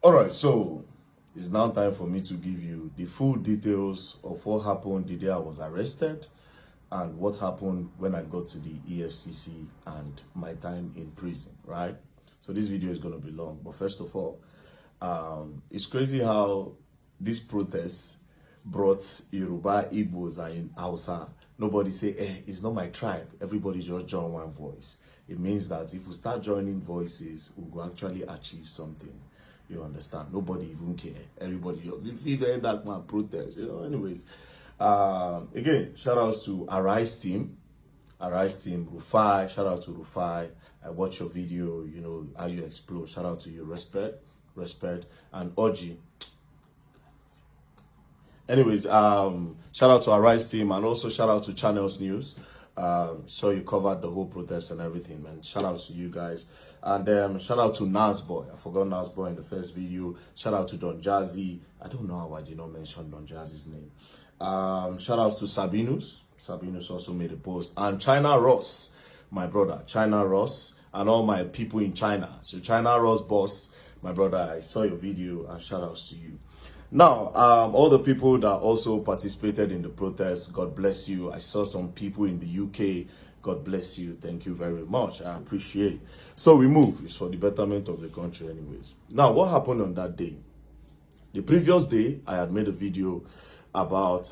All right, so it's now time for me to give you the full details of what happened the day I was arrested and what happened when I got to the EFCC and my time in prison, right? So this video is going to be long, but first of all, it's crazy how this protest brought Yoruba, Igbos, and Hausa. Nobody say, it's not my tribe. Everybody just join one voice. It means that if we start joining voices, we will actually achieve something. You understand? Nobody even care. Everybody, you feel that man protest, anyways. Again, shout outs to Arested, Rufai, shout out to Rufai. I watch your video, how you explode. Shout out to you, respect, and Oji. Anyways, shout out to Arested and also shout out to Channels News. So you covered the whole protest and everything, man. Shout out to you guys. And shout out to Nasboy. I forgot Nasboy in the first video. Shout out to Don Jazzy. I don't know how I did not mention Don Jazzy's name. Shout out to Sabinus. Sabinus also made a post. And China Ross, my brother. China Ross and all my people in China. So China Ross boss, my brother, I saw your video and shout outs to you. Now, all the people that also participated in the protest, God bless you. I saw some people in the UK. God bless you. Thank you very much. I appreciate. So we move. It's for the betterment of the country anyways. Now, what happened on that day? The previous day, I had made a video about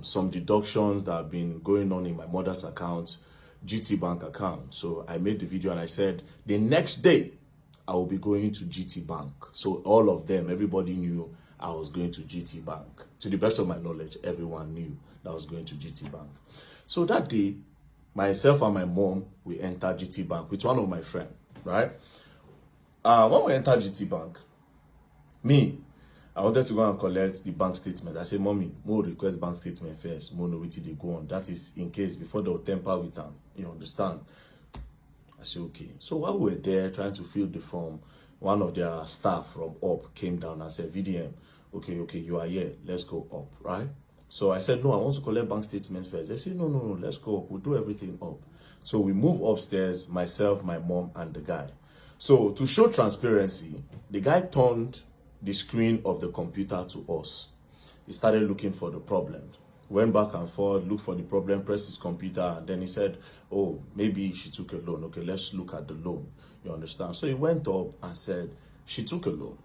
some deductions that have been going on in my mother's account, Gtbank account. So I made the video and I said, the next day, I will be going to Gtbank. So all of them, everybody knew I was going to Gtbank. To the best of my knowledge, everyone knew that I was going to Gtbank. So that day, myself and my mom, we entered Gtbank with one of my friends, right? When we entered Gtbank, I wanted to go and collect the bank statement. I said, Mommy, Mo request bank statement first. Mo know what they go on. That is in case before they'll temper with them. You understand? I said, okay. So while we were there trying to fill the form, one of their staff from up came down and said, VDM, okay, you are here. Let's go up, right? So I said, no, I want to collect bank statements first. They said, no, let's go up. We'll do everything up. So we move upstairs, myself, my mom, and the guy. So to show transparency, the guy turned the screen of the computer to us. He started looking for the problem. Went back and forth, looked for the problem, pressed his computer, and then he said, oh, maybe she took a loan. Okay, let's look at the loan. You understand? So he went up and said, she took a loan.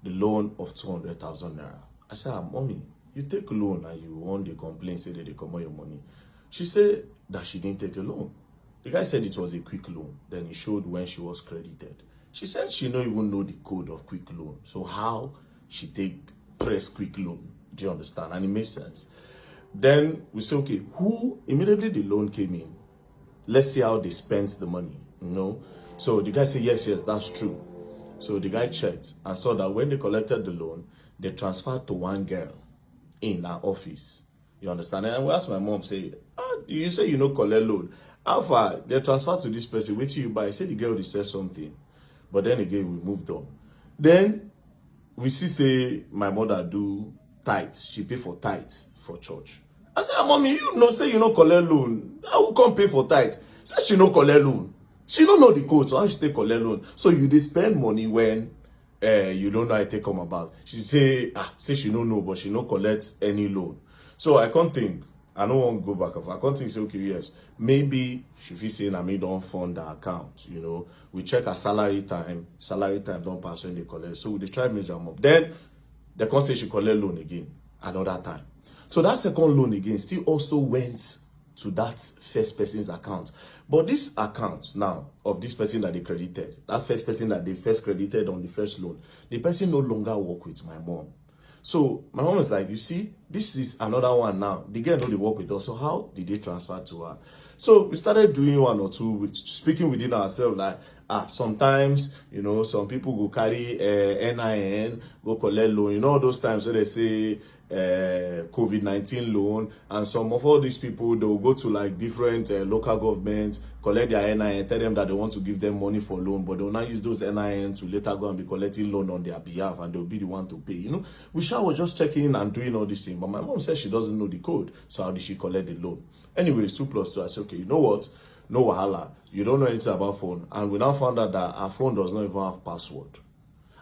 The loan of 200,000 naira. I said, Mommy, you take a loan and you want the complaint, say that they come on your money. She said that she didn't take a loan. The guy said it was a quick loan. Then he showed when she was credited. She said she don't even know the code of quick loan. So how she press quick loan? Do you understand? And it makes sense. Then we say, okay, immediately the loan came in. Let's see how they spent the money, So the guy said, yes, that's true. So the guy checked and saw that when they collected the loan, they transferred to one girl in our office. You understand? And we asked my mom, say, you say you know collect loan. How far? They transferred to this person. Wait till you buy. Say the girl said something. But then again, we moved on. Then we say my mother do tithes. She pay for tithes for church. I said, Mommy, say you no collect loan. I will come pay for tithes. Say she no collect loan. She don't know the code, so how she take collect loan? So you dey spend money when you don't know how it come about. She say she don't know, but she no collect any loan. So I can't think. I don't want to go back. I can't think, say, okay, yes. Maybe she feel saying I may don't fund the account, We check her salary time. Salary time don't pass when they collect. So they try to measure them up. Then they can't say she collect loan again another time. So that second loan again still also went to that first person's account. But this account now of this person that they credited, that first person that they first credited on the first loan, the person no longer work with my mom. So my mom was like, you see, this is another one now. The girl know they work with us. So how did they transfer to her? So we started doing one or two, speaking within ourselves, like, sometimes, some people go carry NIN, go collect loan. All those times where they say COVID-19 loan, and some of all these people, they'll go to like different local governments, collect their NIN, tell them that they want to give them money for loan, but they'll not use those NIN to later go and be collecting loan on their behalf, and they'll be the one to pay. We was just checking and doing all these things, but my mom said she doesn't know the code, so how did she collect the loan? Anyways, 2 plus 2, I said, okay, you know what? No wahala. You don't know anything about phone. And we now found out that our phone does not even have password.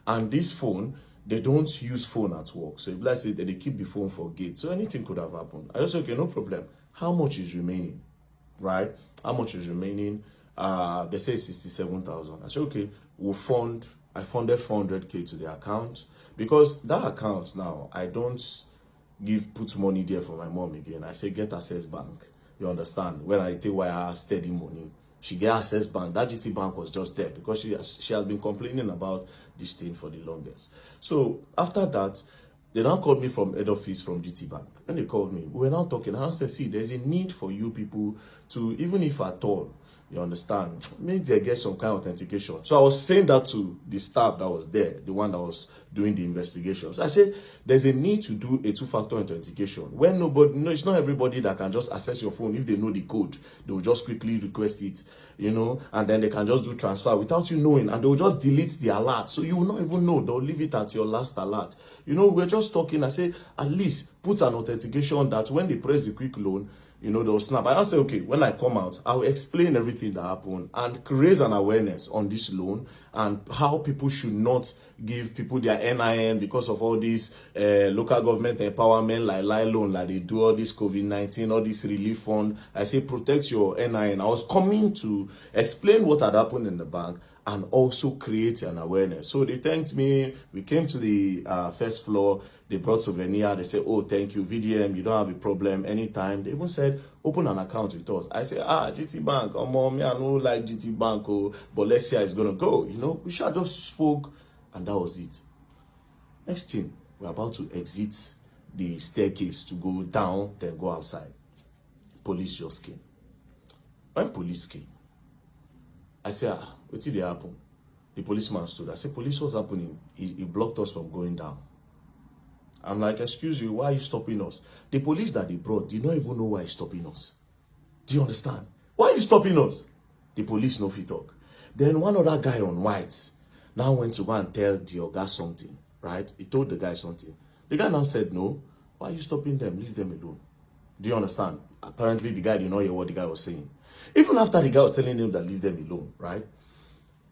And this phone, they don't use phone at work. So if let's say that they keep the phone for gate, so anything could have happened. I just say, okay, no problem. How much is remaining? Right? How much is remaining? They say 67,000. I said, okay, I funded 400K to the account, because that account now, I don't put money there for my mom again. I say, get Access Bank. You understand? When I take wire steady money, she get Access Bank. That Gtbank was just there because she has been complaining about this thing for the longest. So after that, they now called me from head office from Gtbank. And they called me. We were now talking. And I said, see, there's a need for you people to, even if at all, you understand, maybe they get some kind of authentication. So I was saying that to the staff that was there, the one that was doing the investigations. I said, there's a need to do a two-factor authentication. When nobody, it's not everybody that can just access your phone. If they know the code, they will just quickly request it, and then they can just do transfer without you knowing, and they will just delete the alert. So you will not even know. They'll leave it at your last alert. We're just talking. I say, at least put an authentication that when they press the quick loan, they'll snap. And I'll say, okay, when I come out, I'll explain everything that happened and raise an awareness on this loan and how people should not give people their NIN because of all these local government empowerment, like loan, like they do all this COVID-19, all this relief fund. I say, protect your NIN. I was coming to explain what had happened in the bank and also create an awareness. So they thanked me. We came to the first floor. They brought souvenir. They said, oh, thank you, VDM. You don't have a problem anytime. They even said, open an account with us. I said, Gtbank. Oh, mom, I don't like Gtbank, but let's see how it's going to go. We should just spoke, and that was it. Next thing, we're about to exit the staircase to go down, then go outside. Police just came. When police came, I said, what did happen? The policeman stood. I said, police, what's happening? He blocked us from going down. I'm like, excuse you, why are you stopping us? The police that they brought did not even know why he's stopping us. Do you understand? Why are you stopping us? The police no fit talk. Then one other guy on whites now went to go and tell the Oga something, right? He told the guy something. The guy now said, no, why are you stopping them? Leave them alone. Do you understand? Apparently, the guy did not hear what the guy was saying. Even after the guy was telling him that leave them alone, right?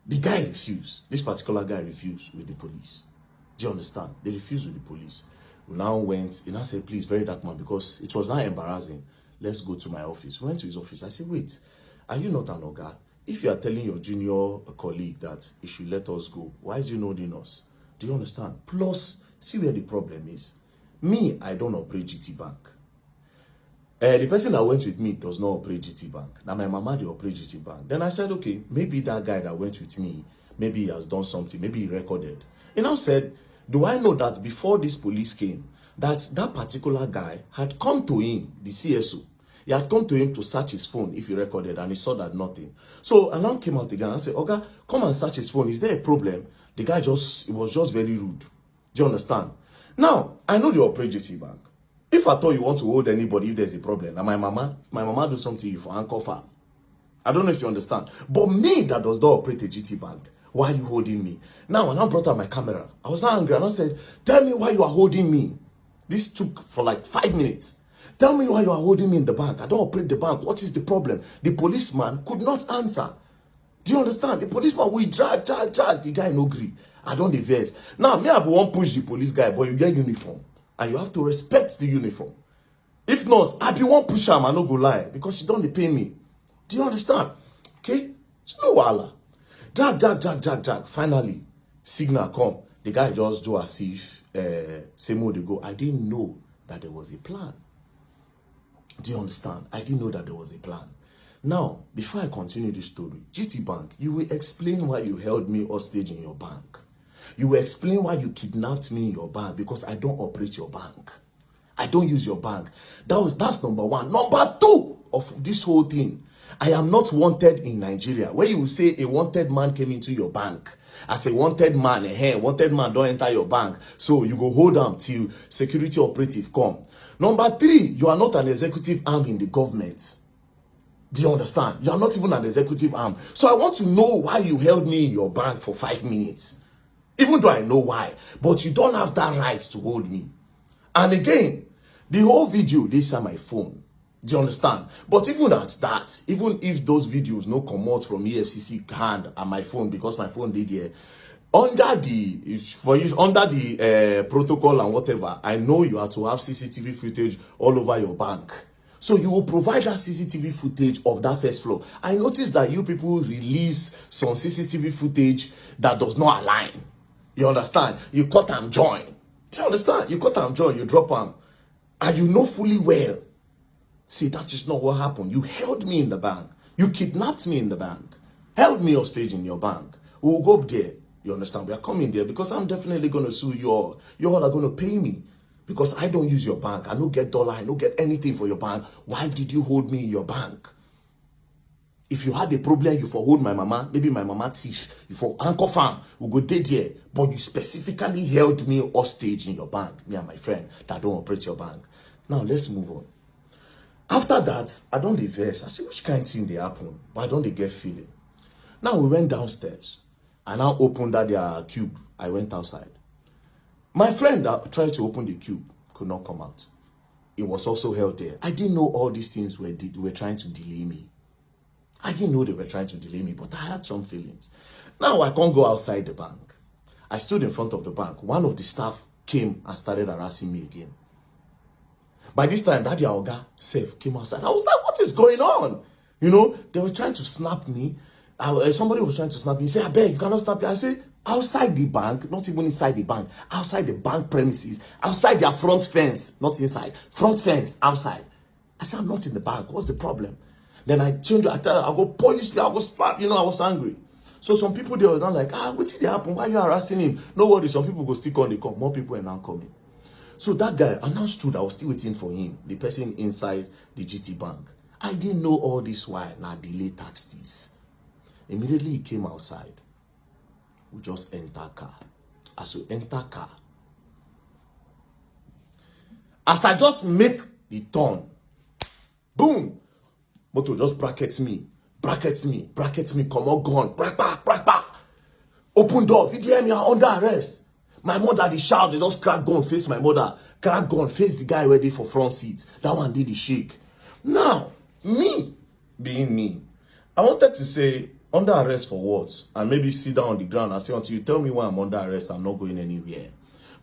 The guy refused. This particular guy refused with the police. Do you understand? They refused with the police. We now went, he now said, please, very dark man, because it was now embarrassing. Let's go to my office. We went to his office. I said, wait, are you not an Oga? If you are telling your junior colleague that he should let us go, why is he not in us? Do you understand? Plus, see where the problem is. Me, I don't operate Gtbank. The person that went with me does not operate Gtbank. Now, my mama, they operate Gtbank. Then I said, okay, maybe that guy that went with me, maybe he has done something, maybe he recorded. He now said, do I know that before this police came, that particular guy had come to him, the CSO, he had come to him to search his phone if he recorded, and he saw that nothing. So alarm came out again and said, Oga, come and search his phone. Is there a problem? The guy was just very rude. Do you understand? Now, I know you operate Gtbank. If at all you want to hold anybody if there's a problem, now my mama do something to you for handcuff her. I don't know if you understand. But me that does not operate a Gtbank, why are you holding me? Now, when I brought out my camera, I was not angry. And I said, tell me why you are holding me. This took for like 5 minutes. Tell me why you are holding me in the bank. I don't operate the bank. What is the problem? The policeman could not answer. Do you understand? The policeman will drag. The guy no agree. I don't diverse. Now, me, I won't push the police guy, but you get uniform. And you have to respect the uniform. If not, I be one push him, I no go lie. Because you don't pay me. Do you understand? Okay? So no wala. Drag. Finally, signal come. The guy just do as if same way they go. I didn't know that there was a plan. Do you understand? I didn't know that there was a plan. Now, before I continue the story, Gtbank, you will explain why you held me hostage in your bank. You will explain why you kidnapped me in your bank, because I don't operate your bank. I don't use your bank. That's number one. Number two of this whole thing, I am not wanted in Nigeria. Where you will say a wanted man came into your bank. As a wanted man, wanted man don't enter your bank. So you go hold them till security operative come. Number three, you are not an executive arm in the government. Do you understand? You are not even an executive arm. So I want to know why you held me in your bank for 5 minutes. Even though I know why. But you don't have that right to hold me. And again, the whole video, they say my phone. Do you understand? But even at that, even if those videos no come out from EFCC hand and my phone, because my phone did here, under the protocol and whatever, I know you have to have CCTV footage all over your bank. So you will provide that CCTV footage of that first floor. I noticed that you people release some CCTV footage that does not align. You understand? You cut and join. Do you understand? You cut and join, you drop them. And you know fully well. See, that is not what happened. You held me in the bank. You kidnapped me in the bank. Held me hostage in your bank. We will go up there. You understand? We are coming there because I'm definitely going to sue you all. You all are going to pay me because I don't use your bank. I don't get dollar. I don't get anything for your bank. Why did you hold me in your bank? If you had a problem, you for hold my mama, maybe my mama thief, you for anchor farm, we go dead there. But you specifically held me hostage in your bank, me and my friend that don't operate your bank. Now let's move on. After that, I don't diverse. I say, which kind of thing they happen? But I don't get feeling. Now we went downstairs. I now opened that their cube. I went outside. My friend that tried to open the cube could not come out. It was also held there. I didn't know all these things were trying to delay me. I didn't know they were trying to delay me, but I had some feelings. Now I can't go outside the bank. I stood in front of the bank. One of the staff came and started harassing me again. By this time, that Oga self came outside. I was like, what is going on? You know, they were trying to snap me. Somebody was trying to snap me. He said, I beg, you cannot snap me. I said, outside the bank, not even inside the bank, outside the bank premises, outside their front fence, not inside, front fence, outside. I said, I'm not in the bank. What's the problem? Then I changed, I tell her, I go police, I go slap, you know, I was angry. So some people, they were not like, what did happen? Why are you harassing him? No worry, some people go stick on the call. More people are now coming. So that guy, I now stood, I was still waiting for him, the person inside the Gtbank. I didn't know all this while, now delay tax this. Immediately he came outside. We just enter car. As we enter car, as I just make the turn, boom, motor just brackets me, come on, gun, brack. Open door, if you hear me, I'm under arrest. My mother, they shout, they just crack gun, face my mother, crack gun, face the guy ready for front seats. That one did the shake. Now, me, being me, I wanted to say, under arrest for what? And maybe sit down on the ground and say, until you tell me why I'm under arrest, I'm not going anywhere.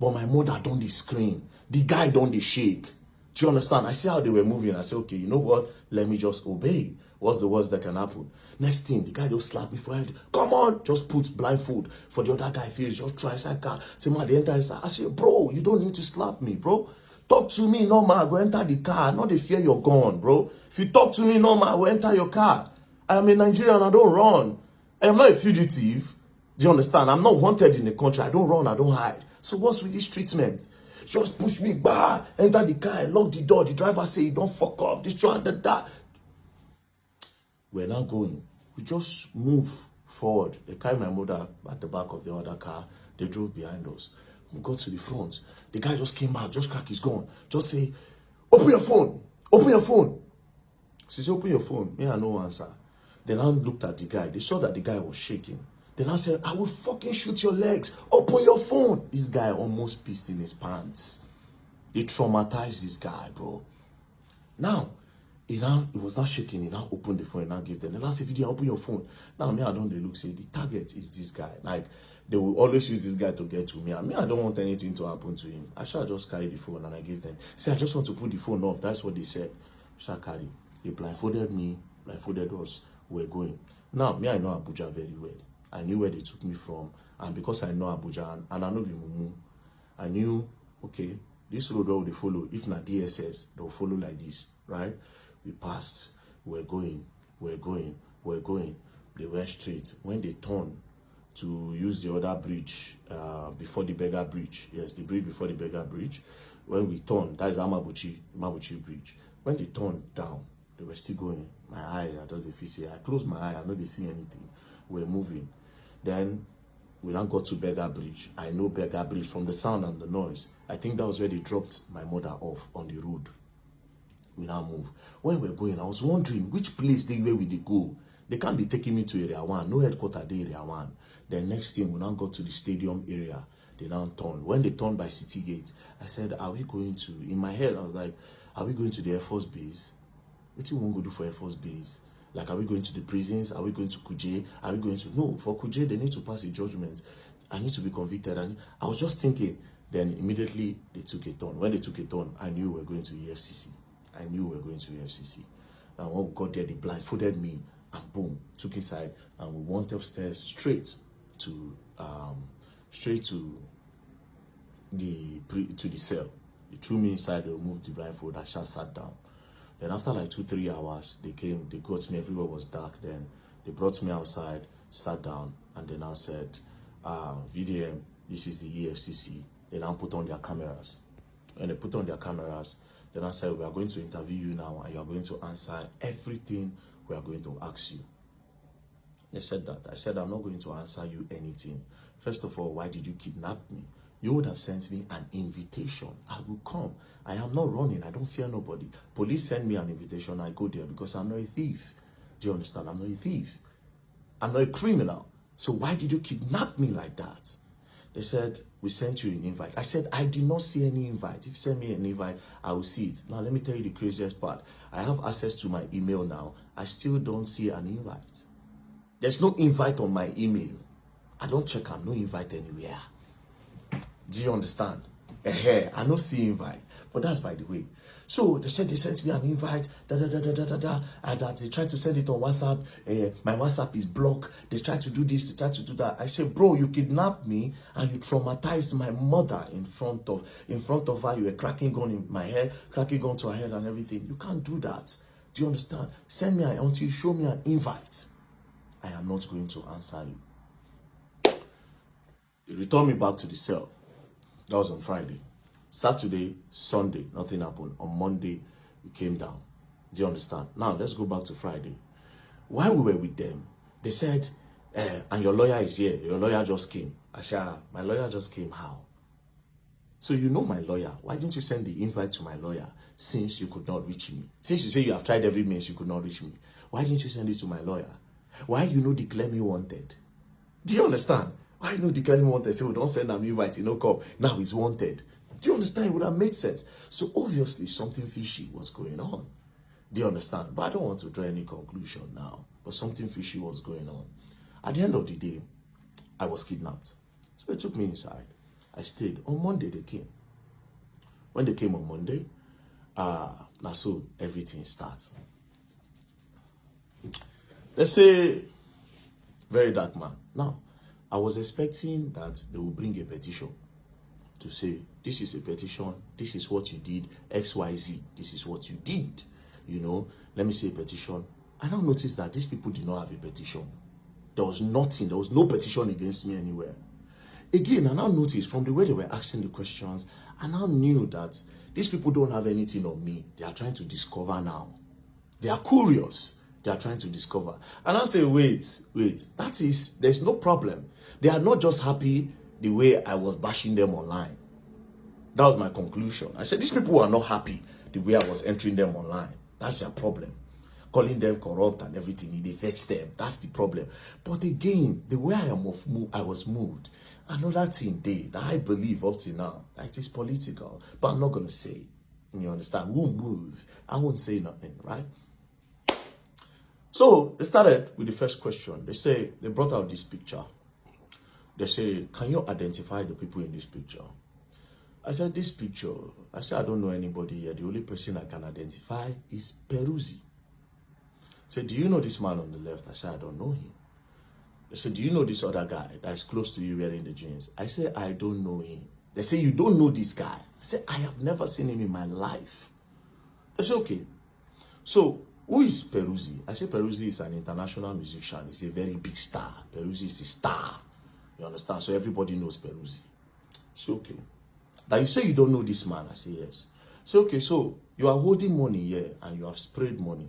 But my mother don't they scream. The guy don't they shake. Do you understand? I see how they were moving. I say, okay, you know what? Let me just obey. What's the worst that can happen? Next thing, the guy just slapped me for head. Come on, just put blindfold for the other guy face. Just try inside car. Say, man, the enter inside. I say, bro, you don't need to slap me, bro. Talk to me normal. Go enter the car. Not the fear you're gone, bro. If you talk to me normal, I will enter your car. I am a Nigerian. I don't run. I am not a fugitive. Do you understand? I'm not wanted in the country. I don't run. I don't hide. So what's with this treatment? Just push me, bah, enter the car, lock the door. The driver say, you don't fuck up. This one, that. We're now going. We just move forward. They carry my mother at the back of the other car. They drove behind us. We got to the front. The guy just came back, just crack his gun. Just say, open your phone. Open your phone. She said, open your phone. Me, I no answer. Then I looked at the guy. They saw that the guy was shaking. Then I said, I will fucking shoot your legs. Open your phone. This guy almost pissed in his pants. It traumatized this guy, bro. Now, he was not shaking. He now opened the phone and now gave them. Then I said, if you didn't open your phone. Now, me, I don't look, say, the target is this guy. Like, they will always use this guy to get to me. And me, I don't want anything to happen to him. I shall just carry the phone and I give them. Say, I just want to put the phone off. That's what they said. Shall carry. They blindfolded me, blindfolded us. We're going. Now, me, I know Abuja very well. I knew where they took me from. And because I know Abuja, and I know the Mumu, I knew, okay, this road where they follow, if not DSS, they'll follow like this, right? We passed. We're going. They went straight. When they turned to use the other bridge, before the Beggar Bridge, yes, the bridge before the Beggar Bridge, when we turned, that is Mabuchi Bridge. When they turned down, they were still going. My eye, I just the see. I closed my eye, I know they see anything. We're moving. Then we now got to Beggar Bridge. I know Beggar Bridge from the sound and the noise. I think that was where they dropped my mother off on the road. We now move. When we're going, I was wondering which place where we they go. They can't be taking me to Area 1. No headquarters there, Area 1. Then next thing, we now got to the stadium area. They now turned. When they turned by City Gate, I said, are we going to, in my head, I was like, are we going to the Air Force Base? What do you want to do for Air Force Base? Like, are we going to the prisons? Are we going to Kuje? Are we going to... No, for Kuje, they need to pass a judgment. I need to be convicted. And I was just thinking. Then immediately they took a turn. When they took a turn, I knew we were going to EFCC. I knew we were going to EFCC. And when we got there, they blindfolded me and boom, took inside, and we went upstairs straight to the cell. They threw me inside, they removed the blindfold, I just sat down. Then after like 2-3 hours, they came, they got me, everywhere was dark. Then they brought me outside, sat down, and then I said, VDM, this is the EFCC. They now put on their cameras. When they put on their cameras, then I said, we are going to interview you now, and you are going to answer everything we are going to ask you. They said that. I said, I'm not going to answer you anything. First of all, why did you kidnap me? You would have sent me an invitation. I will come. I am not running. I don't fear nobody. Police send me an invitation. I go there because I'm not a thief. Do you understand? I'm not a thief. I'm not a criminal. So why did you kidnap me like that? They said, we sent you an invite. I said, I did not see any invite. If you send me an invite, I will see it. Now, let me tell you the craziest part. I have access to my email now. I still don't see an invite. There's no invite on my email. I don't check. I'm no invite anywhere. Do you understand? I don't see invite. But that's by the way. So they said they sent me an invite, and that they tried to send it on WhatsApp. My WhatsApp is blocked. They tried to do this, they tried to do that. I said, bro, you kidnapped me and you traumatized my mother in front of her. You were cracking gun in my head, cracking gun to her head and everything. You can't do that. Do you understand? Send me until you show me an invite. I am not going to answer you. They returned me back to the cell. That was on Friday. Saturday, Sunday, nothing happened. On Monday, we came down. Do you understand? Now, let's go back to Friday. While we were with them, they said, and your lawyer is here. Your lawyer just came. I said, my lawyer just came. How? So you know my lawyer. Why didn't you send the invite to my lawyer since you could not reach me? Since you say you have tried every means, you could not reach me. Why didn't you send it to my lawyer? Why you know declare me wanted? Do you understand? Why you know declare me wanted? Say, we don't send an invite, you know, come. Now he's wanted. Do you understand? It would have made sense. So obviously something fishy was going on. Do you understand? But I don't want to draw any conclusion now. But something fishy was going on. At the end of the day, I was kidnapped. So they took me inside. I stayed. On Monday they came. When they came on Monday, now so everything starts. Let's say, very dark man. Now, I was expecting that they will bring a petition to say, this is a petition, this is what you did, XYZ, this is what you did. You know, let me say a petition. I now noticed that these people did not have a petition. There was nothing, there was no petition against me anywhere. Again, I now noticed from the way they were asking the questions, I now knew that these people don't have anything on me. They are trying to discover now. They are curious. They are trying to discover. And I say, wait, that is, there's no problem. They are not just happy the way I was bashing them online. That was my conclusion. I said, these people are not happy the way I was entering them online. That's their problem. Calling them corrupt and everything, it affects them. That's the problem. But again, the way I was moved, another thing that I believe up to now, that is political, but I'm not going to say. You understand? Won't move. I won't say nothing, right? So they started with the first question. They brought out this picture. They say, can you identify the people in this picture? I said, this picture, I said, I don't know anybody here. The only person I can identify is Peruzzi. I said, do you know this man on the left? I said, I don't know him. They said, do you know this other guy that is close to you wearing the jeans? I said, I don't know him. They say, you don't know this guy? I said, I have never seen him in my life. They said, okay. So, who is Peruzzi? I said, Peruzzi is an international musician. He's a very big star. Peruzzi is a star. You understand? So everybody knows Peruzzi. So, okay. Now you say you don't know this man. I say, yes. So, okay, so you are holding money here and you have sprayed money.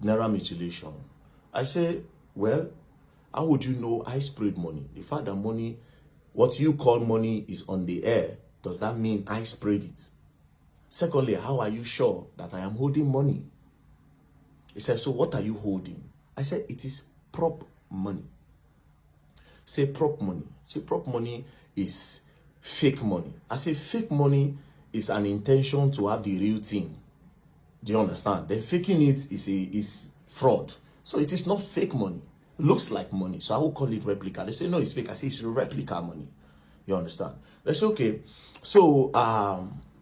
Naira mutilation. I say, well, how would you know I sprayed money? The fact that money, what you call money is on the air, does that mean I sprayed it? Secondly, how are you sure that I am holding money? He said, so what are you holding? I said, it is prop money. Say prop money. Say prop money is fake money. I say fake money is an intention to have the real thing. Do you understand? Then faking it is fraud. So it is not fake money. looks like money. So I will call it replica. They say, no, it's fake. I say, it's replica money. You understand? They say, okay, so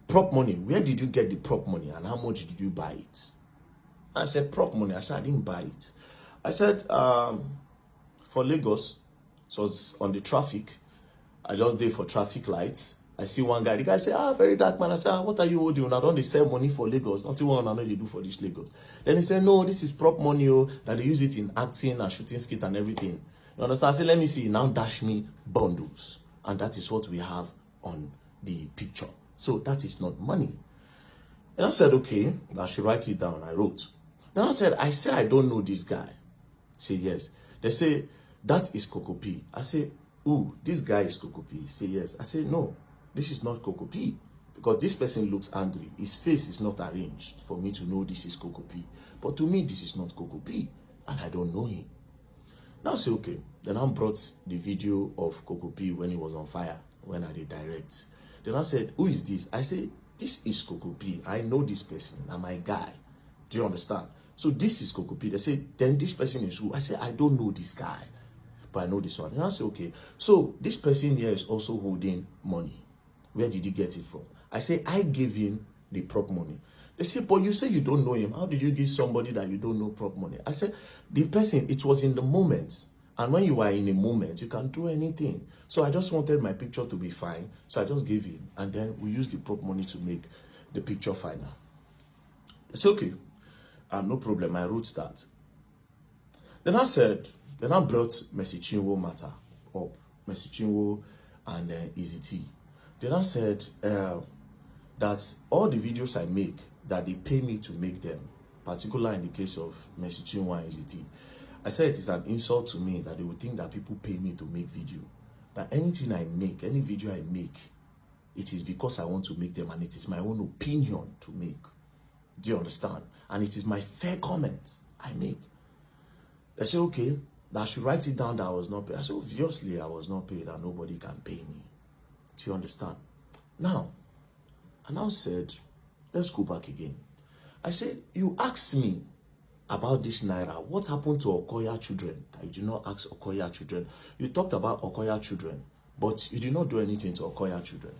prop money, where did you get the prop money and how much did you buy it? I said, prop money. I said, I didn't buy it. I said, for Lagos, so it's on the traffic. I just did for traffic lights. I see one guy. The guy say, very dark man. I said, what are you holding? I don't sell money for Lagos. Nothing one I know they do for this Lagos. Then he said, no, this is prop money. That they use it in acting and shooting skit and everything. You understand? I said, let me see. Now dash me bundles. And that is what we have on the picture. So that is not money. And I said, okay, I should write it down. I wrote. Then I said, I don't know this guy. Say, yes. They say, that is Coco P. I say, ooh, this guy is Coco P. Say, yes. I say, no, this is not Coco P. Because this person looks angry. His face is not arranged for me to know this is Coco P. But to me, this is not Coco P. And I don't know him. Now I say, okay. Then I brought the video of Coco P when he was on fire, when I did direct. Then I said, who is this? I say, this is Coco P. I know this person. I'm my guy. Do you understand? So this is Coco P. They say, then this person is who? I say, I don't know this guy, but I know this one. And I say, okay. So this person here is also holding money. Where did you get it from? I say, I gave him the prop money. They say, but you say you don't know him. How did you give somebody that you don't know prop money? I said, the person, it was in the moment. And when you are in a moment, you can do anything. So I just wanted my picture to be fine. So I just gave him. And then we used the prop money to make the picture final. It's okay. No problem. I wrote that. Then I said, then I brought Mercy Chinwo matter up. Mercy Chinwo and Easy T. Then I said that all the videos I make, that they pay me to make them, particularly in the case of Mercy Chinwo and Easy T. I said it is an insult to me that they would think that people pay me to make video. That anything I make, any video I make, it is because I want to make them and it is my own opinion to make. Do you understand? And it is my fair comment I make. They say, okay, that I should write it down that I was not paid. I said, obviously I was not paid and nobody can pay me. Do you understand? Now, I now said, let's go back again. I said, you asked me about this Naira. What happened to Okoya children? You did not ask Okoya children. You talked about Okoya children, but you did not do anything to Okoya children.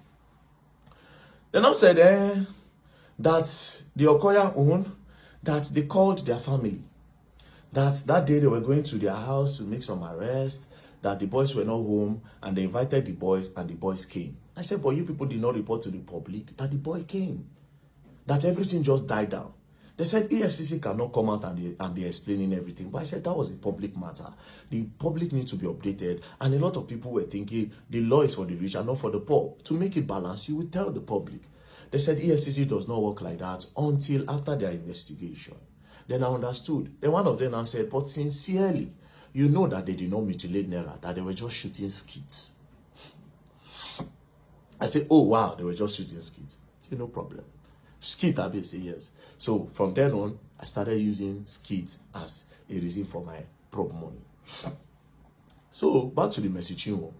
Then I said, that the Okoya own, that they called their family. That day they were going to their house to make some arrests, that the boys were not home, and they invited the boys, and the boys came. I said, but you people did not report to the public that the boy came. That everything just died down. They said EFCC cannot come out and they're explaining everything. But I said that was a public matter. The public needs to be updated. And a lot of people were thinking the law is for the rich and not for the poor. To make it balanced, you will tell the public. They said EFCC does not work like that until after their investigation. Then I understood. Then one of them now said, but sincerely, you know that they did not mutilate Naira, that they were just shooting skits. I said, oh wow, they were just shooting skits. I said, no problem. Skit, I say yes. So from then on, I started using skits as a reason for my prop money. So back to the Mercy Chinwo.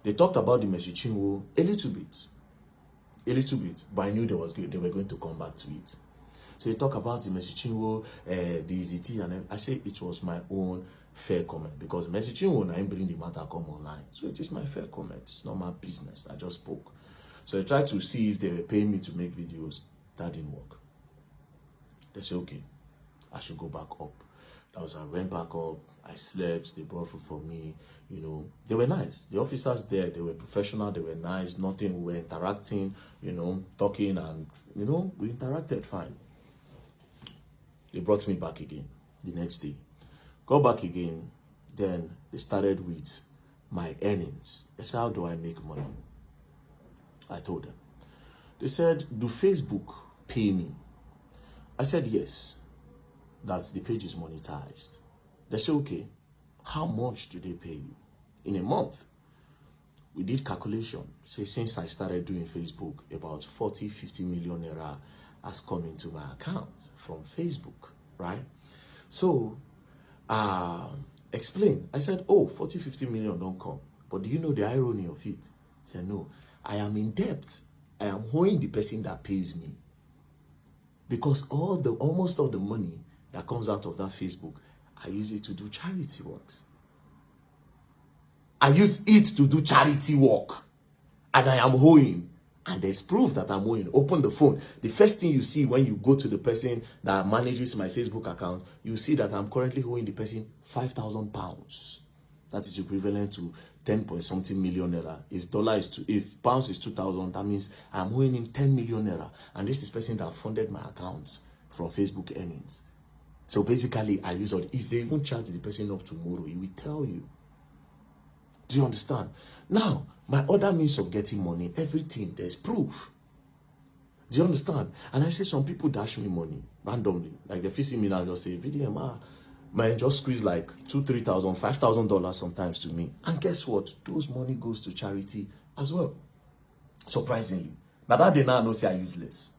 They talked about the Mercy Chinwo a little bit, but I knew they were going to come back to it. So they talk about the Mercy Chinwo, the EZT, and I say it was my own fair comment because Mercy Chinwo and I bring the matter come online. So it is my fair comment. It's not my business. I just spoke. So I tried to see if they were paying me to make videos. That didn't work. They said, okay, I should go back up. That was, I went back up, I slept, they brought food for me, you know. They were nice. The officers there, they were professional, they were nice, nothing, we were interacting, you know, talking and, you know, we interacted fine. They brought me back again the next day. Go back again, then they started with my earnings. They said, how do I make money? I told them. They said, do Facebook pay me? I said, yes. That the page is monetized. They said, okay, how much do they pay you? In a month, we did calculation. Say, since I started doing Facebook, about 40-50 million naira has come into my account from Facebook, right? So, explain. I said, oh, 40-50 million don't come. But do you know the irony of it? I said, no, I am in debt. I am owing the person that pays me. Because almost all the money that comes out of that Facebook, I use it to do charity works. I use it to do charity work. And I am owing. And there's proof that I'm owing. Open the phone. The first thing you see when you go to the person that manages my Facebook account, you see that I'm currently owing the person £5,000. That is equivalent to 10 point something million naira. If pounds is 2,000, that means I'm owing him 10 million naira. And this is person that funded my account from Facebook earnings. So basically, I use it. If they even charge the person up tomorrow, he will tell you. Do you understand? Now, my other means of getting money, everything, there's proof. Do you understand? And I say some people dash me money randomly. Like they see me now, just say, VDM, man, just squeeze like $2,000, $3,000, $5,000 sometimes to me. And guess what? Those money goes to charity as well. Surprisingly. Now that day now I know say I'm useless.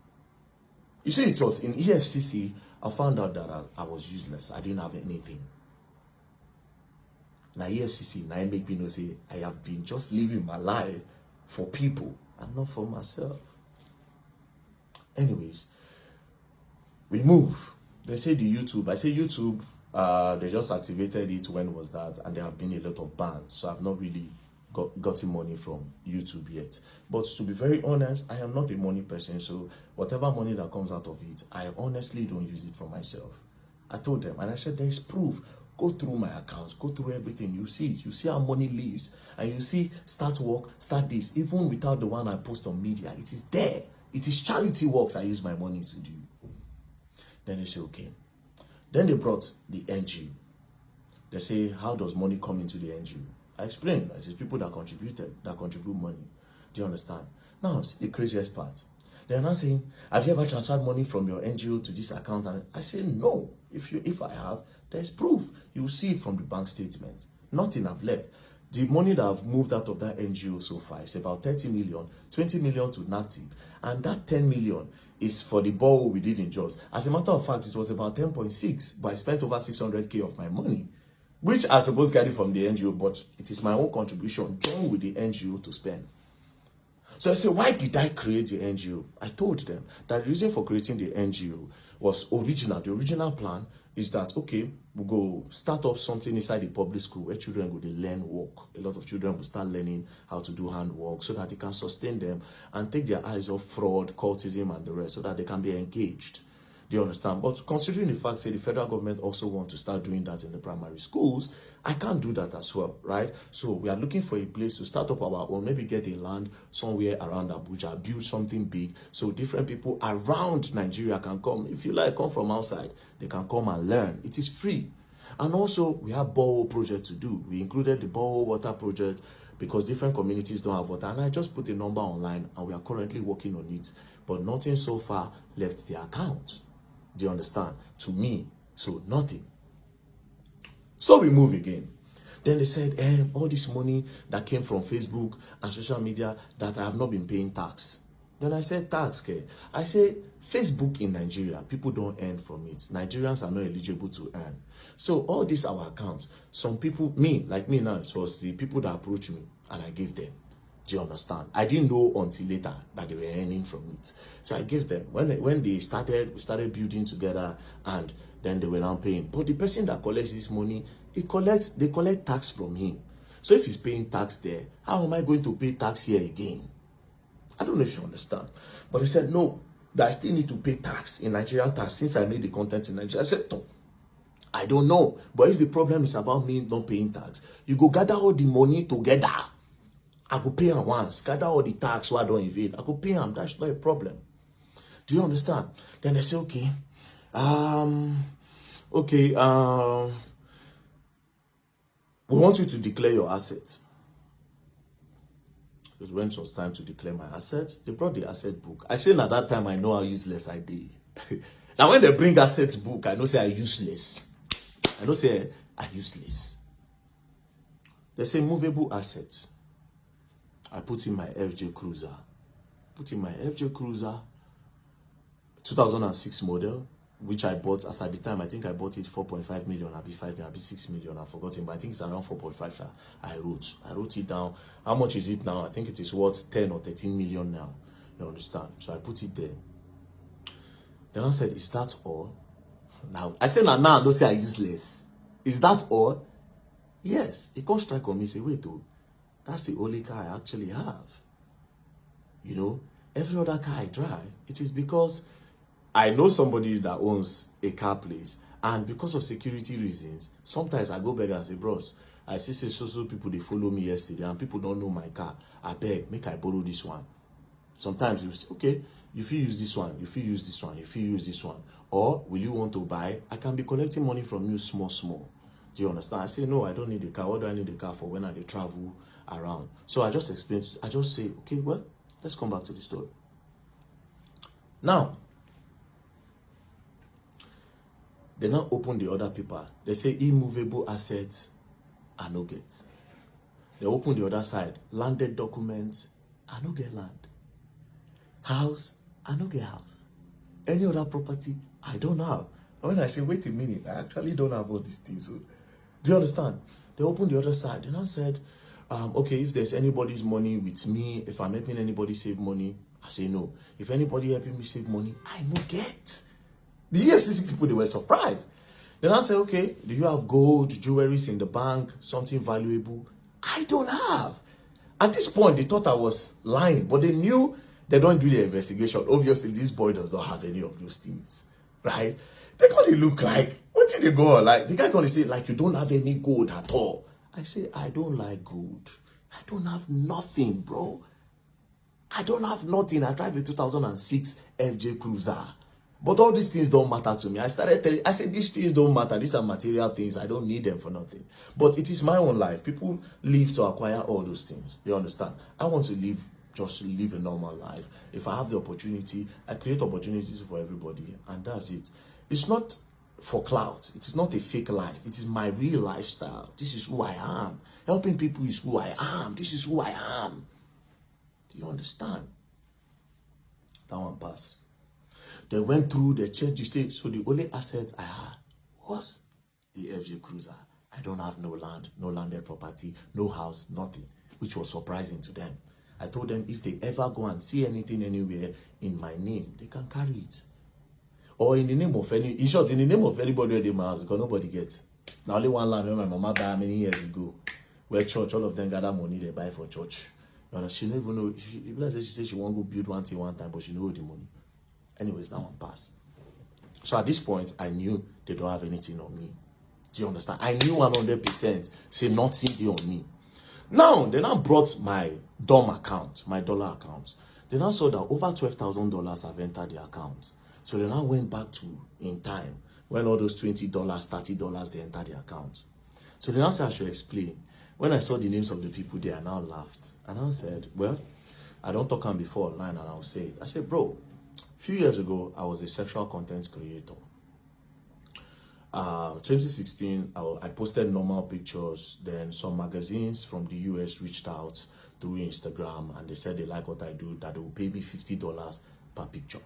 You see, it was in EFCC, I found out that I was useless. I didn't have anything. Now EFCC, now it make me know say I have been just living my life for people and not for myself. Anyways, we move. They say the YouTube. I say YouTube, they just activated it. When was that? And there have been a lot of bans. So I've not really gotten money from YouTube yet. But to be very honest, I am not a money person. So whatever money that comes out of it, I honestly don't use it for myself. I told them, and I said, there's proof. Go through my accounts, go through everything. You see it. You see how money lives. And you see, start work, start this. Even without the one I post on media, it is there. It is charity works I use my money to do. Then they say, okay. Then they brought the NGO. They say, how does money come into the NGO? I explained. It is people that contribute money. Do you understand? Now, see the craziest part. They are not saying, have you ever transferred money from your NGO to this account? And I say, no. If I have, there's proof. You will see it from the bank statement. Nothing I've left. The money that I've moved out of that NGO so far is about 30 million, 20 million to NAPTIP. And that 10 million is for the borehole we did in Jos. As a matter of fact, it was about 10.6, but I spent over 600K of my money, which I suppose get it from the NGO, but it is my own contribution, joined with the NGO to spend. So I said, why did I create the NGO? I told them that the reason for creating the NGO was original. The original plan is that, okay, we'll go start up something inside the public school where children will learn work. A lot of children will start learning how to do handwork so that it can sustain them and take their eyes off fraud, cultism, and the rest so that they can be engaged. Do you understand? But considering the fact that the federal government also wants to start doing that in the primary schools, I can't do that as well, right? So we are looking for a place to start up our own, maybe get a land somewhere around Abuja, build something big, so different people around Nigeria can come. If you like, come from outside, they can come and learn. It is free. And also, we have borehole project to do. We included the borehole water project because different communities don't have water. And I just put a number online, and we are currently working on it. But nothing so far left the account. Do you understand? To me, so nothing. So we move again. Then they said, all this money that came from Facebook and social media that I have not been paying tax. Then I said, tax, okay. I say, Facebook in Nigeria, people don't earn from it. Nigerians are not eligible to earn. So all these our accounts, some people, like me now, it was the people that approached me and I gave them. Do you understand? I didn't know until later that they were earning from it. So I gave them. When they started, we started building together and then they were now paying. But the person that collects this money, they collect tax from him. So if he's paying tax there, how am I going to pay tax here again? I don't know if you understand. But he said, no, that I still need to pay tax in Nigerian tax since I made the content in Nigeria. I said, no, I don't know. But if the problem is about me not paying tax, you go gather all the money together. I could pay him once, gather all the tax so I don't evade. I could pay him, that's not a problem. Do you understand? Then they say, okay, we want you to declare your assets. It when it was time to declare my assets, they brought the asset book. I say at that time, I know how useless I did. Now when they bring assets book, I know say I'm useless. I know say I'm useless. They say movable assets. I put in my FJ Cruiser. 2006 model, which I bought, as at the time, I think I bought it 4.5 million, I'll be 5 million, I'll be 6 million, I've forgotten, but I think it's around 4.5. I wrote it down. How much is it now? I think it is worth 10 or 13 million now. You understand? So I put it there. Then I said, is that all? Now, I said, now, don't say I useless. Is that all? Yes. He can't strike on me, say, wait, oh, that's the only car I actually have. You know, every other car I drive, it is because I know somebody that owns a car place, and because of security reasons, sometimes I go back and say, bros, I see so people, they follow me yesterday, and people don't know my car. I beg, make I borrow this one. Sometimes you say, okay, if you use this one, if you use this one, if you use this one, or will you want to buy? I can be collecting money from you small. Do you understand? I say, no, I don't need a car. What do I need a car for when I travel around? So I just explain, I just say, okay, well, let's come back to the story. Now, they now open the other paper. They say immovable assets are no get. They open the other side. Landed documents are no get land. House, I no get house. Any other property, I don't have. And when I say, wait a minute, I actually don't have all these things. So, do you understand? They opened the other side. They now said, okay, if there's anybody's money with me, if I'm helping anybody save money, I say no. If anybody helping me save money, I no get. The EFCC people, they were surprised. Then I said, okay, do you have gold, jewelries in the bank, something valuable? I don't have. At this point, they thought I was lying, but they knew they don't do the investigation. Obviously, this boy does not have any of those things, right? They gonna look like, what did they go on? Like, the guy gonna say, like, you don't have any gold at all. I say, I don't like gold. I don't have nothing, bro. I don't have nothing. I drive a 2006 FJ Cruiser. But all these things don't matter to me. I started telling, I said, these things don't matter. These are material things. I don't need them for nothing. But it is my own life. People live to acquire all those things. You understand? I want to live, just live a normal life. If I have the opportunity, I create opportunities for everybody. And that's it. It's not for clout. It is not a fake life. It is my real lifestyle. This is who I am. Helping people is who I am. This is who I am. Do you understand? That one pass. They went through, they checked the state. So the only assets I had was the FJ Cruiser. I don't have no land, no landed property, no house, nothing, which was surprising to them. I told them if they ever go and see anything anywhere in my name, they can carry it. Or in the name of any, in short, in the name of anybody at my house, because nobody gets. Now only one land when my mama died many years ago, where church, all of them gather money they buy for church. She don't even know, she said she won't go build one thing one time, but she know the money. Anyways, that one passed. So at this point, I knew they don't have anything on me. Do you understand? I knew 100% say nothing on me. Now, they now brought my DOM account, my dollar account. They now saw that over $12,000 have entered the account. So they now went back to in time when all those $20, $30, they entered the account. So they now said I should explain. When I saw the names of the people there, I now laughed. And I said, well, I don't talk on before online, and I'll say it. I said, bro, a few years ago, I was a sexual content creator. 2016, I posted normal pictures. Then some magazines from the US reached out through Instagram, and they said they like what I do, that they will pay me $50 per picture.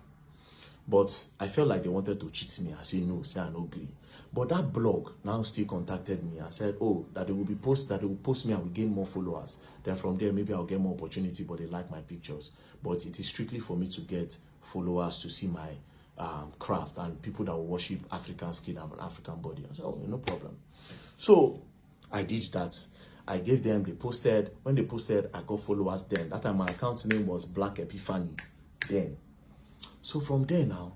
But I felt like they wanted to cheat me. I said no, say I no agree. But that blog now still contacted me and said, oh, that they will post me and will gain more followers. Then from there, maybe I'll get more opportunity, but they like my pictures. But it is strictly for me to get followers to see my craft and people that will worship African skin and African body. I said, oh, no problem. So I did that. I gave them, they posted. When they posted, I got followers then. That time my account name was Black Epiphany then. So from there now,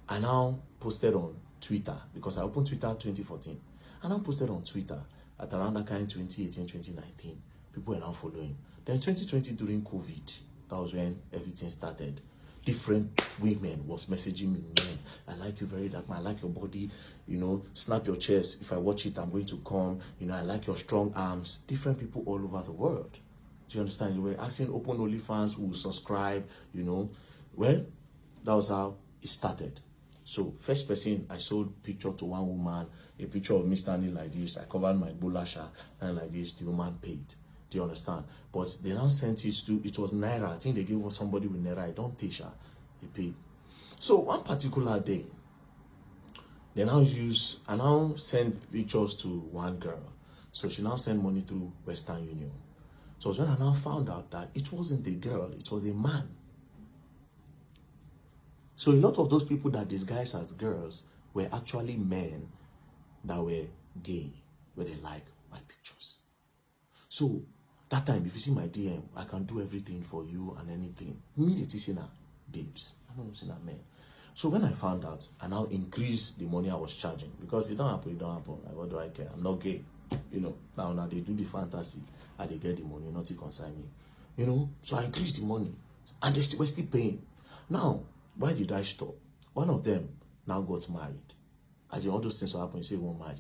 I now posted on Twitter, because I opened Twitter 2014. I now posted on Twitter at around that kind 2018, 2019. People were now following. Then 2020 during COVID, that was when everything started. Different women was messaging me, man, I like you very dark, man, I like your body, you know, snap your chest. If I watch it, I'm going to come. You know, I like your strong arms. Different people all over the world. Do you understand? They were asking open OnlyFans who will subscribe, you know. Well, that was how it started. So first person, I sold picture to one woman, a picture of me standing like this. I covered my bulasha and like this. The woman paid. Do you understand? But they now sent it to, it was Naira. I think they gave somebody with Naira. I don't teach her. He paid. So one particular day, they now I now send pictures to one girl. So she now sent money through Western Union. So when I now found out that it wasn't a girl, it was a man. So a lot of those people that disguised as girls were actually men that were gay. where they like my pictures. So that time, if you see my DM, I can do everything for you and anything. Immediately say na babes. I don't say na men. So when I found out, I now increased the money I was charging because it don't happen, it don't happen. Like, what do I care? I'm not gay. You know, now they do the fantasy and they get the money, not to concern me. You know, so I increased the money and they were still paying. Now, why did I stop? One of them now got married. And all those things will happen, you say, won't marry.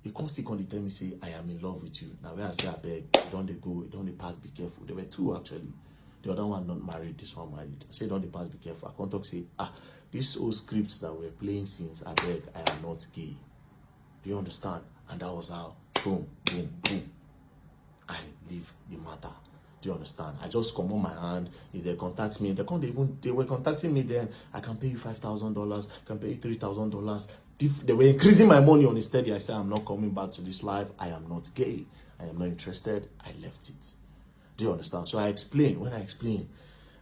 He constantly tell me, say, I am in love with you. Now, where I say, I beg, don't they go, don't they pass, be careful. There were two, actually. The other one not married, this one married. I say, don't they pass, be careful. I can't talk, say, these old scripts that we're playing since, I beg, I am not gay. Do you understand? And that was how, boom, boom, boom, I leave the matter. Do you understand? I just come on my hand. If they contact me, they were contacting me then. I can pay you $5,000. I can pay you $3,000. They were increasing my money on it steady. I said, I'm not coming back to this life. I am not gay. I am not interested. I left it. Do you understand? So I explained. When I explained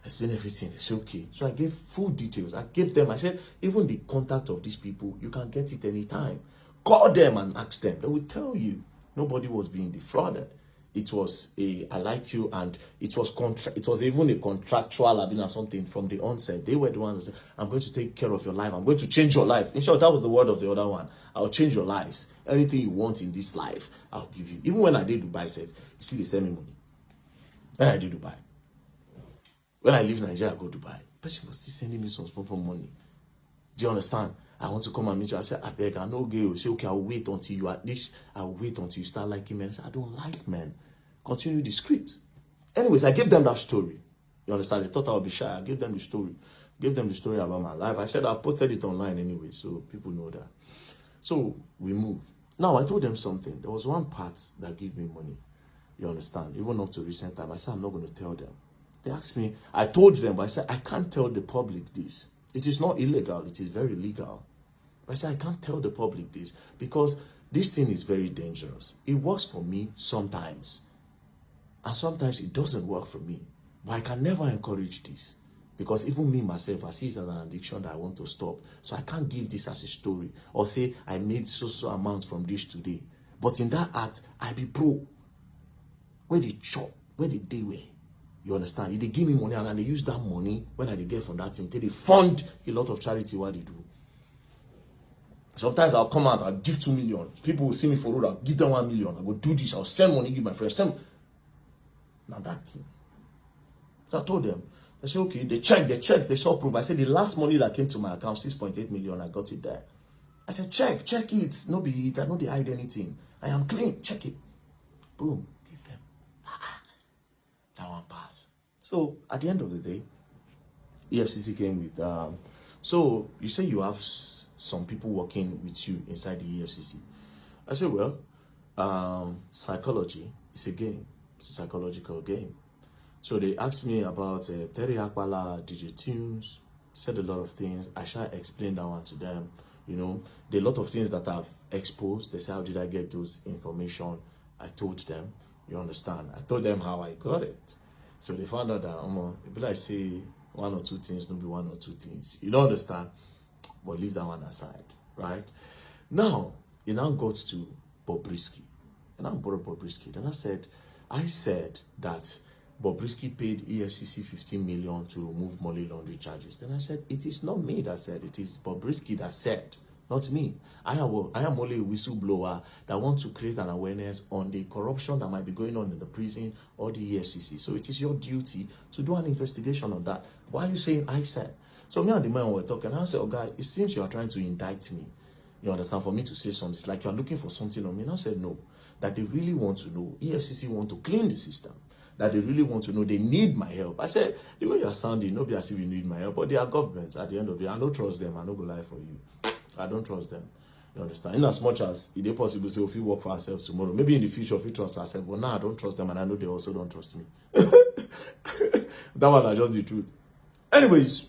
everything. They said, okay. So I gave full details. I gave them. I said, even the contact of these people, you can get it anytime. Call them and ask them. They will tell you. Nobody was being defrauded. It was I like you, and it was even a contractual or something from the onset. They were the ones who said, I'm going to take care of your life. I'm going to change your life. In short, that was the word of the other one. I'll change your life. Anything you want in this life, I'll give you. Even when I did Dubai, you see, they send me money. When I did Dubai. When I leave Nigeria, I go Dubai. Person was still sending me some small money. Do you understand? I want to come and meet you. I said, I beg, I know gay. You say, okay, I'll wait until you at least, I'll wait until you start liking men. I said, I don't like men. Continue the script. Anyways, I gave them that story. You understand? They thought I would be shy. I gave them the story. Gave them the story about my life. I said, I've posted it online anyway, so people know that. So we moved. Now, I told them something. There was one part that gave me money. You understand? Even up to recent time, I said, I'm not going to tell them. They asked me, I told them, but I said, I can't tell the public this. It is not illegal. It is very legal. I said, I can't tell the public this because this thing is very dangerous. It works for me sometimes. And sometimes it doesn't work for me. But I can never encourage this. Because even me, myself, I see it as an addiction that I want to stop. So I can't give this as a story. Or say, I made so amount from this today. But in that act, I be pro. Where they chop, where they wear. You understand? If they give me money and they use that money, when I get from that thing, they fund a lot of charity what they do. Sometimes I'll come out, I'll give 2 million. People will see me for road, I'll give them 1 million. I'll go do this, I'll send money, give my friends. Now that thing. So I told them, I said, okay, they checked, they saw proof. I said, the last money that came to my account, 6.8 million, I got it there. I said, check it. No be it, I know they hide anything. I am clean, check it. Boom, give them. That one pass. So at the end of the day, EFCC came with, so you say you have some people working with you inside the EFCC. I said, well, psychology is a game. It's a psychological game. So they asked me about Terry Akbala, DJ Tunes, said a lot of things. I shall explain that one to them. You know, there are a lot of things that I've exposed. They say, how did I get those information? I told them, you understand? I told them how I got it. So they found out that, if I say one or two things, maybe one or two things. You don't understand? But leave that one aside, right? Now, it now got to Bobrisky. And I brought Bobrisky. Then I said that Bobrisky paid EFCC 15 million to remove money laundering charges. Then I said, it is not me that said, it is Bobrisky that said, not me. I am only a whistleblower that wants to create an awareness on the corruption that might be going on in the prison or the EFCC. So it is your duty to do an investigation on that. Why are you saying I said? So me and the man were talking. I said, oh, guy, it seems you are trying to indict me. You understand? For me to say something. It's like you are looking for something on me. And I said, no. That they really want to know. EFCC want to clean the system. That they really want to know. They need my help. I said, the way you are sounding, nobody as if you need my help. But they are governments at the end of the day. I don't trust them. I don't go lie for you. I don't trust them. You understand? In as much as it is possible to say, if we work for ourselves tomorrow, maybe in the future, if we trust ourselves, but now I don't trust them, and I know they also don't trust me. That one is just the truth. Anyways,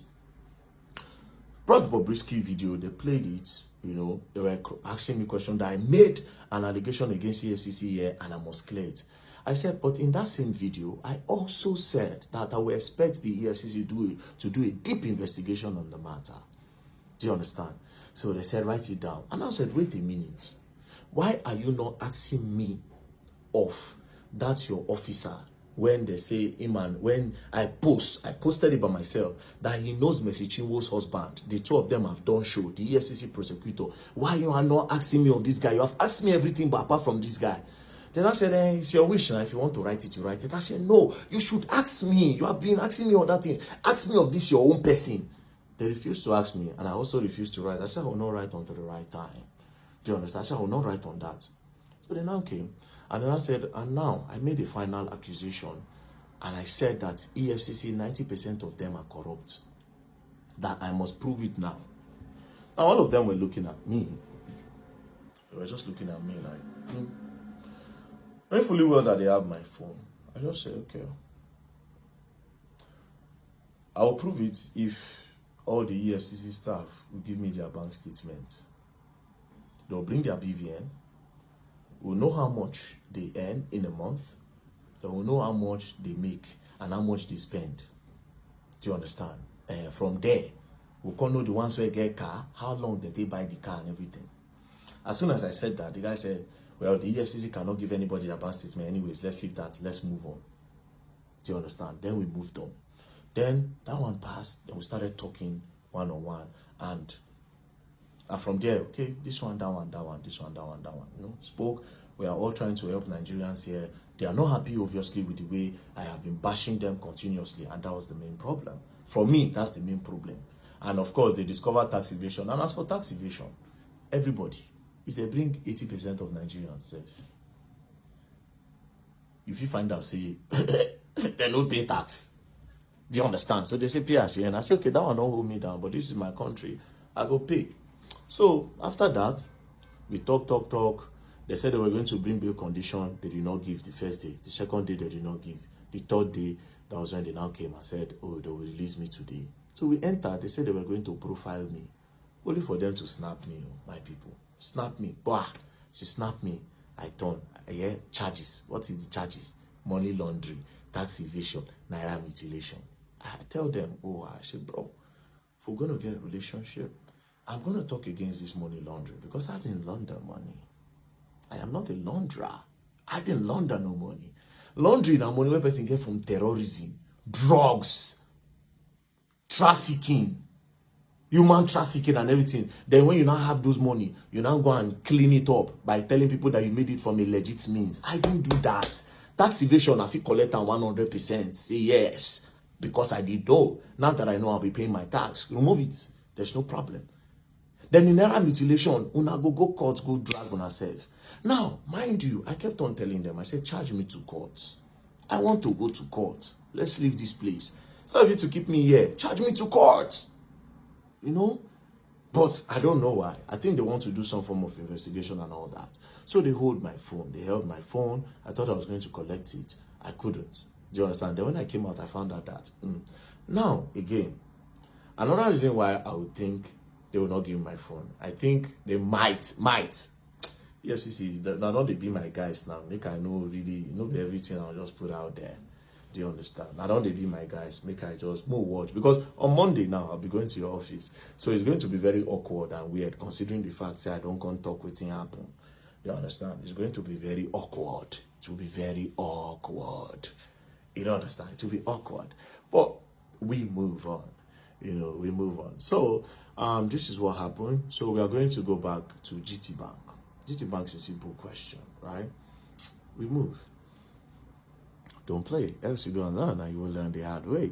brought the Bobrisky video, they played it, you know, they were asking me questions that I made an allegation against EFCC here, and I must clear it. I said, but in that same video, I also said that I will expect the EFCC to do a deep investigation on the matter. Do you understand? So they said, write it down. And I said, wait a minute. Why are you not asking me of that your officer when they say, hey man, when I posted it by myself that he knows Mercy Chinwo's husband. The two of them have done show, the EFCC prosecutor. Why you are not asking me of this guy? You have asked me everything but apart from this guy. Then I said, it's your wish now. If you want to write it, you write it. I said, no, you should ask me. You have been asking me other things. Ask me of this your own person. They refused to ask me, and I also refused to write. I said, I will not write until the right time. Do you understand? I said, I will not write on that. So they now came, and then I said, and now I made a final accusation, and I said that EFCC, 90% of them are corrupt. That I must prove it now. Now, all of them were looking at me. They were just looking at me like, knowing fully well that they have my phone. I just said, okay, I will prove it if all the EFCC staff will give me their bank statement. They'll bring their BVN. We'll know how much they earn in a month. They will know how much they make and how much they spend. Do you understand? From there, we can know the ones who get car, how long did they buy the car and everything. As soon as I said that, the guy said, well, the EFCC cannot give anybody their bank statement anyways. Let's leave that. Let's move on. Do you understand? Then we moved on. Then that one passed. Then we started talking one-on-one. And from there, okay, this one, that one, that one, this one, that one, that one. You know, spoke. We are all trying to help Nigerians here. They are not happy, obviously, with the way I have been bashing them continuously. And that was the main problem. For me, that's the main problem. And of course, they discovered tax evasion. And as for tax evasion, everybody, if they bring 80% of Nigerians safe, if you find out, say, they don't pay tax. Do you understand? So they say, pay us here. And I say, okay, that one don't hold me down, but this is my country. I go pay. So after that, we talk. They said they were going to bring bail condition. They did not give the first day. The second day, they did not give. The third day, that was when they now came and said, oh, they will release me today. So we entered. They said they were going to profile me. Only for them to snap me, my people. Snap me. Bah! She snapped me. I turn. I hear charges. What is the charges? Money laundering, tax evasion, naira mutilation. I tell them, oh, I said, bro, if we're going to get a relationship, I'm going to talk against this money laundering because I didn't launder money. I am not a launderer. I didn't launder no money. Laundering and money where person get from terrorism, drugs, trafficking, human trafficking and everything. Then when you now have those money, you now go and clean it up by telling people that you made it from a legit means. I didn't do that. Tax evasion, I feel collect 100%. Say yes, because I did though. Now that I know I'll be paying my tax, remove it. There's no problem. Then in naira mutilation, una go court, go drag on herself. Now, mind you, I kept on telling them, I said, charge me to court. I want to go to court. Let's leave this place. So if you to keep me here, charge me to court. You know? But I don't know why. I think they want to do some form of investigation and all that. So they hold my phone. They held my phone. I thought I was going to collect it. I couldn't. Do you understand? Then when I came out, I found out that. Now, again, another reason why I would think they will not give me my phone. I think they might. EFCC, now don't they be my guys now. Make I know really, everything I'll just put out there. Do you understand? Now don't they be my guys. Make I just more watch. Because on Monday now, I'll be going to your office. So it's going to be very awkward and weird considering the fact that I don't come talk with him happen. You understand? It's going to be very awkward. It will be very awkward. You don't understand? It will be awkward. But we move on. We move on. So, this is what happened. So we are going to go back to Gtbank. Gtbank is a simple question, right? We move. Don't play, else you don't learn and you will learn the hard way.